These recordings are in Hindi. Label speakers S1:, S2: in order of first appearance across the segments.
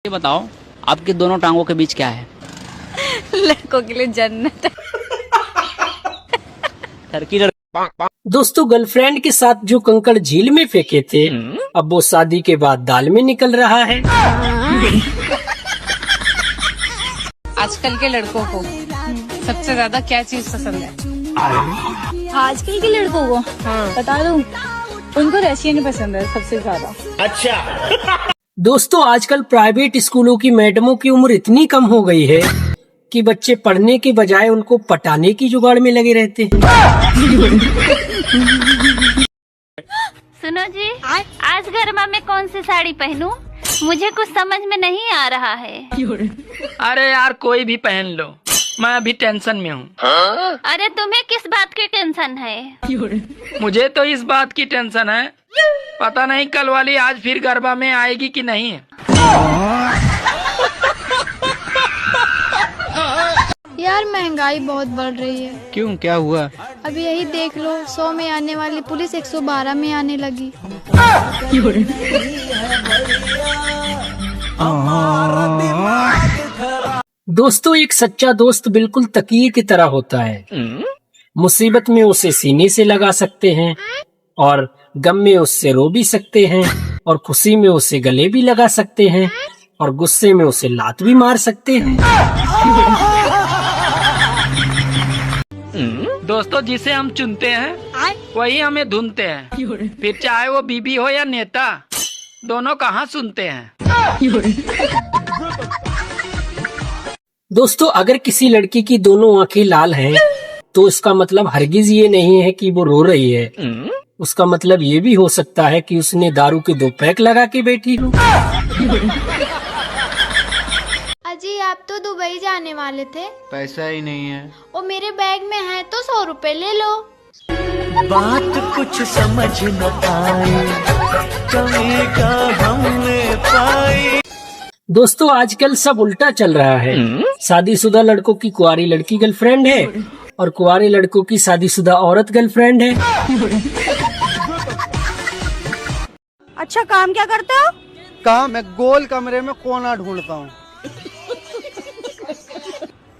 S1: ये बताओ आपकी दोनों टांगों के बीच क्या है?
S2: लड़कों के लिए जन्नत है।
S1: टर्की।
S3: दोस्तों गर्लफ्रेंड के साथ जो कंकड़ झील में फेंके थे, अब वो शादी के बाद दाल में निकल रहा है।
S2: आजकल के लड़कों को सबसे ज्यादा क्या चीज पसंद है?
S4: आजकल के लड़कों को बता दूं, उनको रशियन पसंद है सबसे ज्यादा।
S3: अच्छा। दोस्तों आजकल प्राइवेट स्कूलों की मैडमों की उम्र इतनी कम हो गई है कि बच्चे पढ़ने के बजाय उनको पटाने की जुगाड़ में लगे रहते हैं।
S5: सुनो जी, आज गरमा में कौन सी साड़ी पहनूं? मुझे कुछ समझ में नहीं आ रहा है।
S6: अरे यार कोई भी पहन लो, मैं अभी टेंशन में हूँ।
S5: अरे तुम्हें किस बात की टेंशन है?
S6: मुझे तो इस बात की टेंशन है, पता नहीं कल वाली आज फिर गरबा में आएगी कि नहीं।
S4: यार महंगाई बहुत बढ़ रही है।
S1: क्यों, क्या हुआ?
S4: अभी यही देख लो, 100 में आने वाली पुलिस 112 में आने लगी।
S3: दोस्तों एक सच्चा दोस्त बिल्कुल तकिए की तरह होता है। मुसीबत में उसे सीने से लगा सकते हैं और गम में उससे रो भी सकते हैं और खुशी में उसे गले भी लगा सकते हैं और गुस्से में उसे लात भी मार सकते हैं।
S6: दोस्तों जिसे हम चुनते हैं वही हमें ढूंढते हैं, फिर चाहे वो बीबी हो या नेता, दोनों कहाँ सुनते हैं।
S3: दोस्तों अगर किसी लड़की की दोनों आंखें लाल हैं, तो इसका मतलब हरगिज ये नहीं है कि वो रो रही है। उसका मतलब ये भी हो सकता है कि उसने दारू के 2 पैक लगा के बैठी हो।
S4: अजी आप तो दुबई जाने वाले थे।
S7: पैसा ही नहीं है।
S4: और मेरे बैग में है तो 100 रुपए ले लो।
S8: बात कुछ समझ न पाई, कमी का हमने पाई।
S3: दोस्तों आजकल सब उल्टा चल रहा है। शादीशुदा लड़कों की कुंवारी लड़की गर्लफ्रेंड है और कुंवारे लड़कों की शादीशुदा औरत गर्लफ्रेंड है।
S4: अच्छा काम क्या करते हो?
S7: काम मैं गोल कमरे में कोना ढूंढता हूँ।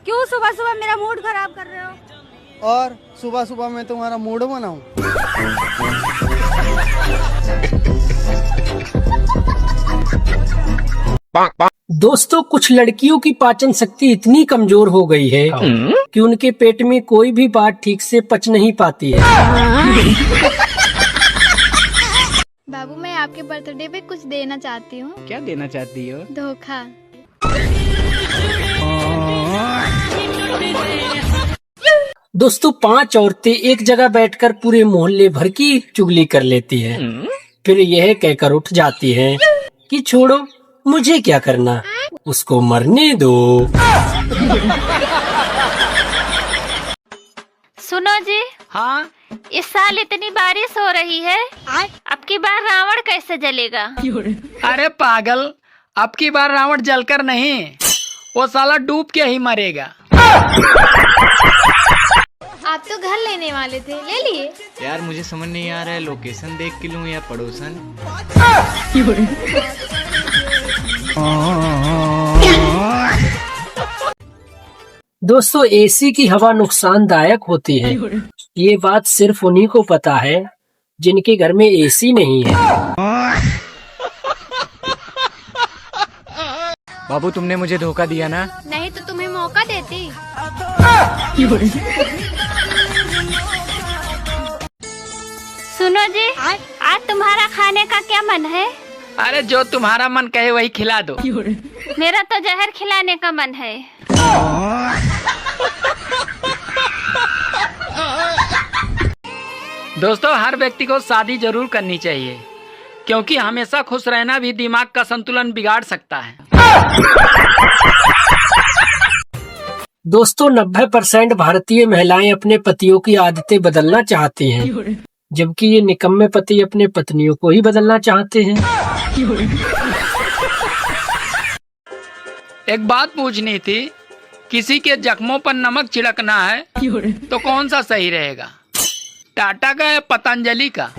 S4: क्यों सुबह सुबह मेरा मूड खराब कर रहे हो?
S7: और सुबह सुबह मैं तुम्हारा मूड बनाऊं?
S3: दोस्तों कुछ लड़कियों की पाचन शक्ति इतनी कमजोर हो गई है कि उनके पेट में कोई भी बात ठीक से पच नहीं पाती है।
S4: बाबू मैं आपके बर्थडे पे कुछ देना चाहती हूँ।
S1: क्या देना चाहती हो?
S4: धोखा।
S3: दोस्तों 5 औरतें एक जगह बैठकर पूरे मोहल्ले भर की चुगली कर लेती हैं। फिर यह कहकर उठ जाती हैं कि छोड़ो मुझे क्या करना, उसको मरने दो।
S5: सुनो जी,
S6: हाँ
S5: इस साल इतनी बारिश हो रही है, अब की बार रावण कैसे जलेगा?
S6: अरे पागल, अब की बार रावण जलकर नहीं, वो साला डूब के ही मरेगा।
S4: आप तो घर लेने वाले थे, ले लिए?
S7: यार मुझे समझ नहीं आ रहा है, लोकेशन देख के लूं या पड़ोसन।
S3: दोस्तों एसी की हवा नुकसानदायक होती है, ये बात सिर्फ उन्हीं को पता है जिनके घर में एसी नहीं है।
S7: बाबू तुमने मुझे धोखा दिया ना?
S4: नहीं तो तुम्हें मौका देती।
S5: सुनो जी, आज तुम्हारा खाने का क्या मन है?
S6: अरे जो तुम्हारा मन कहे वही खिला दो।
S5: मेरा तो जहर खिलाने का मन है।
S6: दोस्तों हर व्यक्ति को शादी जरूर करनी चाहिए, क्योंकि हमेशा खुश रहना भी दिमाग का संतुलन बिगाड़ सकता है।
S3: दोस्तों 90% भारतीय महिलाएं अपने पतियों की आदतें बदलना चाहती हैं, जबकि ये निकम्मे पति अपने पत्नियों को ही बदलना चाहते हैं।
S6: एक बात पूछनी थी, किसी के जख्मों पर नमक छिड़कना है तो कौन सा सही रहेगा, टाटा का या पतंजलि का?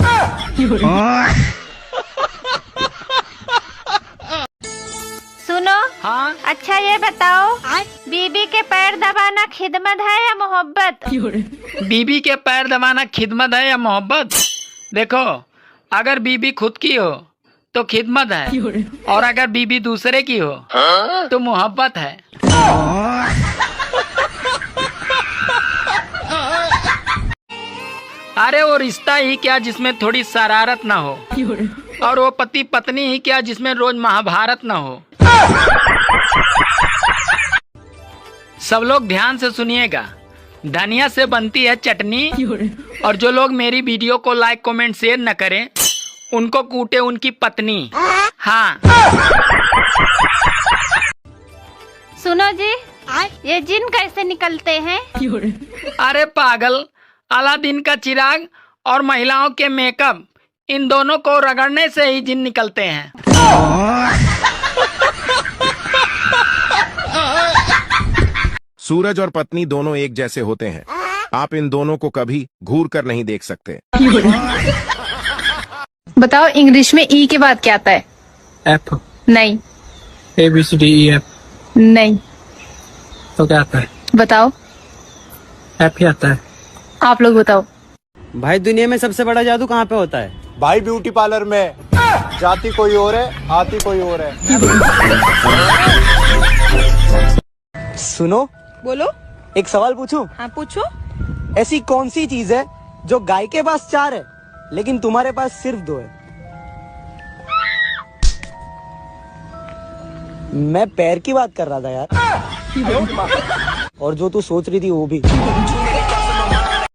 S5: सुनो,
S6: हाँ,
S5: अच्छा ये बताओ, बीबी के पैर दबाना खिदमत है या मोहब्बत?
S6: बीबी के पैर दबाना खिदमत है या मोहब्बत? देखो, अगर बीबी खुद की हो तो खिदमत है, और अगर बीबी दूसरे की हो तो मोहब्बत है। अरे वो रिश्ता ही क्या जिसमें थोड़ी शरारत ना हो, और वो पति पत्नी ही क्या जिसमें रोज महाभारत ना हो। सब लोग ध्यान से सुनिएगा, धनिया से बनती है चटनी, और जो लोग मेरी वीडियो को लाइक कमेंट शेयर न करें उनको कूटे उनकी पत्नी। हाँ।
S5: सुनो जी, ये जिन कैसे निकलते हैं?
S6: अरे पागल, अलादीन का चिराग और महिलाओं के मेकअप, इन दोनों को रगड़ने से ही जिन निकलते हैं।
S9: सूरज और पत्नी दोनों एक जैसे होते हैं, आप इन दोनों को कभी घूर कर नहीं देख सकते।
S2: बताओ इंग्लिश में ई के बाद क्या आता है?
S3: एफ,
S2: नहीं।
S3: ABCDEF,
S2: नहीं।
S3: तो क्या आता है?
S2: बताओ।
S3: एफ ही आता है।
S2: आप लोग बताओ।
S10: भाई दुनिया में सबसे बड़ा जादू कहाँ पे होता है?
S11: भाई ब्यूटी पार्लर में। जाती कोई और है, आती कोई और है।
S10: सुनो।
S4: बोलो।
S10: एक सवाल पूछूं?
S4: हाँ पूछो।
S10: ऐसी कौन सी चीज है जो गाय के पास 4 है लेकिन तुम्हारे पास सिर्फ 2 है? मैं पैर की बात कर रहा था यार। और जो तू सोच रही थी वो भी।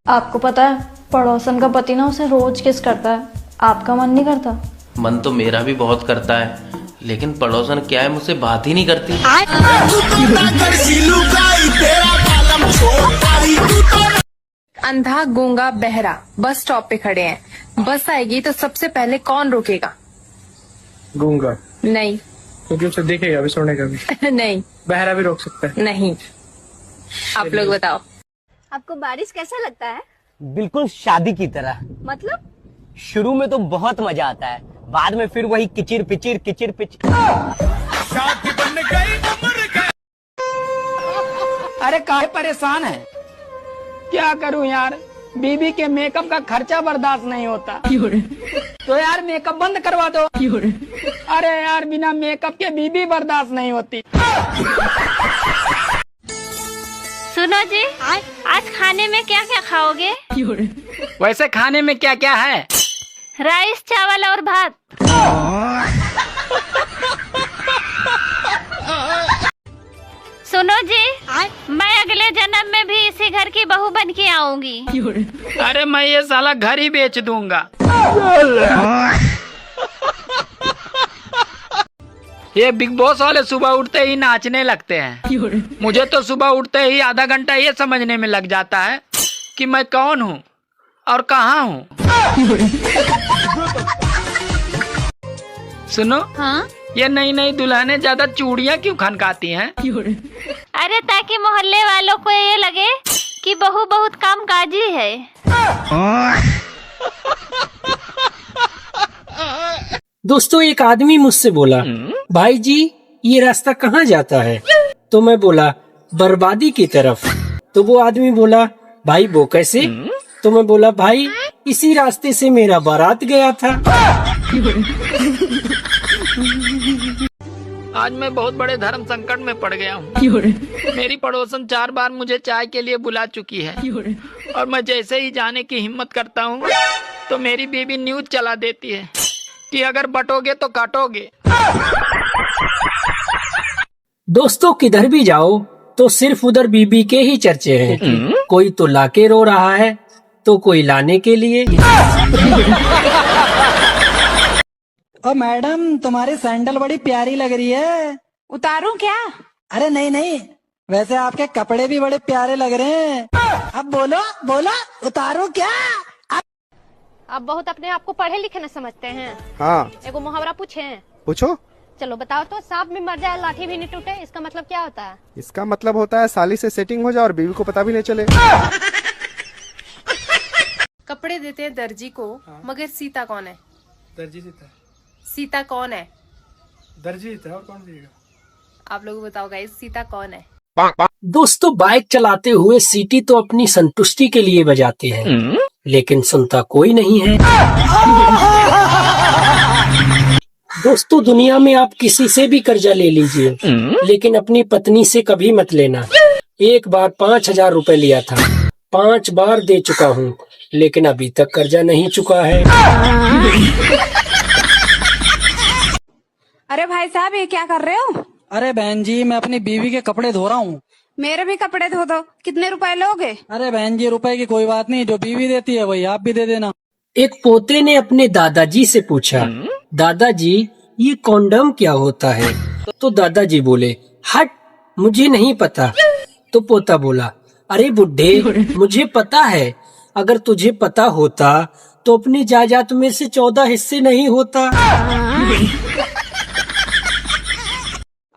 S4: आपको पता है पड़ोसन का पति ना उसे रोज किस करता है, आपका मन नहीं करता?
S12: मन तो मेरा भी बहुत करता है, लेकिन पड़ोसन क्या है मुझसे बात ही नहीं करती।
S2: अंधा गूंगा बहरा बस स्टॉप पे खड़े हैं, बस आएगी तो सबसे पहले कौन रुकेगा?
S3: गूंगा
S2: नहीं।
S3: क्योंकि उसे देखेगा भी, सुनेगा भी।
S2: नहीं।
S3: बहरा भी रोक सकता है।
S2: नहीं। आप लोग बताओ।
S4: आपको बारिश कैसा लगता है?
S10: बिल्कुल शादी की तरह।
S4: मतलब?
S10: शुरू में तो बहुत मजा आता है, बाद में फिर वही किचिर पिचिर किचिर पिचिर।
S6: अरे काहे परेशान है? क्या करूं यार, बीबी के मेकअप का खर्चा बर्दाश्त नहीं होता। तो यार मेकअप बंद करवा दो। अरे यार बिना मेकअप के बीबी बर्दाश्त नहीं होती।
S5: सुनो जी, आज खाने में क्या क्या खाओगे?
S6: वैसे खाने में क्या क्या है?
S5: राइस, चावल और भात। सुनो जी, मैं अगले जन्म में भी इसी घर की बहू बन के आऊंगी।
S6: अरे मैं ये साला घर ही बेच दूंगा। ये बिग बॉस वाले सुबह उठते ही नाचने लगते हैं। मुझे तो सुबह उठते ही आधा घंटा ये समझने में लग जाता है कि मैं कौन हूँ और कहाँ हूँ। सुनो।
S5: हाँ?
S6: ये नई नई दुल्हनें ज्यादा चूड़ियाँ क्यों खनकाती हैं?
S5: अरे ताकि मोहल्ले वालों को ये लगे कि बहू बहुत कामकाजी है।
S3: दोस्तों, एक आदमी मुझसे बोला, भाई जी ये रास्ता कहाँ जाता है? तो मैं बोला, बर्बादी की तरफ। तो वो आदमी बोला, भाई वो कैसे? तो मैं बोला, भाई इसी रास्ते से मेरा बारात गया था।
S6: आज मैं बहुत बड़े धर्म संकट में पड़ गया हूँ। मेरी पड़ोसन 4 बार मुझे चाय के लिए बुला चुकी है, और मैं जैसे ही जाने की हिम्मत करता हूँ तो मेरी बीवी न्यूज चला देती है कि अगर बटोगे तो काटोगे।
S3: दोस्तों, किधर भी जाओ तो सिर्फ उधर बीबी के ही चर्चे हैं। कोई तो लाके रो रहा है तो कोई लाने के लिए।
S13: ओ मैडम, तुम्हारी सैंडल बड़ी प्यारी लग रही है।
S2: उतारूं क्या?
S13: अरे नहीं नहीं, वैसे आपके कपड़े भी बड़े प्यारे लग रहे हैं। अब बोलो बोलो, उतारूं क्या?
S14: आप बहुत अपने आप को पढ़े लिखे न समझते हैं।
S11: हाँ।
S14: एगो मुहावरा पूछे?
S11: पूछो।
S14: चलो बताओ तो, सांप भी मर जाए लाठी भी नहीं टूटे, इसका मतलब क्या होता है?
S11: इसका मतलब होता है साली से सेटिंग हो जाए और बीवी को पता भी नहीं चले।
S2: कपड़े देते हैं दर्जी को, मगर सीता कौन है?
S3: दर्जी सीता।
S2: सीता कौन है?
S3: दर्जी सीता, और कौन देगा?
S2: आप लोग बताओ गाइस, सीता कौन है?
S3: दोस्तों, बाइक चलाते हुए सीटी तो अपनी संतुष्टि के लिए बजाते हैं, लेकिन सुनता कोई नहीं है। दोस्तों, दुनिया में आप किसी से भी कर्जा ले लीजिए, लेकिन अपनी पत्नी से कभी मत लेना। एक बार 5,000 रुपए लिया था, 5 बार दे चुका हूँ, लेकिन अभी तक कर्जा नहीं चुका है।
S2: अरे भाई साहब, ये क्या कर रहे हो?
S13: अरे बहन जी, मैं अपनी बीवी के कपड़े धो रहा हूँ।
S2: मेरे भी कपड़े धो दो। कितने रुपए लोगे?
S13: अरे बहन जी, रुपए की कोई बात नहीं, जो बीवी देती है वही आप भी दे देना।
S3: एक पोते ने अपने दादाजी से पूछा, दादाजी ये कॉन्डम क्या होता है? तो दादाजी बोले, हट, मुझे नहीं पता। तो पोता बोला, अरे बुड्ढे, मुझे पता है। अगर तुझे पता होता तो अपनी जायदाद में से 14 हिस्से नहीं होता।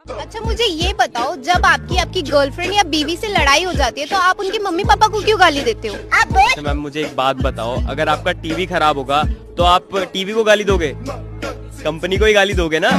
S14: अच्छा मुझे ये बताओ, जब आपकी गर्लफ्रेंड या बीवी से लड़ाई हो जाती है तो आप उनकी मम्मी पापा को क्यों गाली देते हो?
S15: अच्छा मैम, मुझे एक बात बताओ, अगर आपका टीवी खराब होगा तो आप टीवी को गाली दोगे, कंपनी को ही गाली दोगे ना?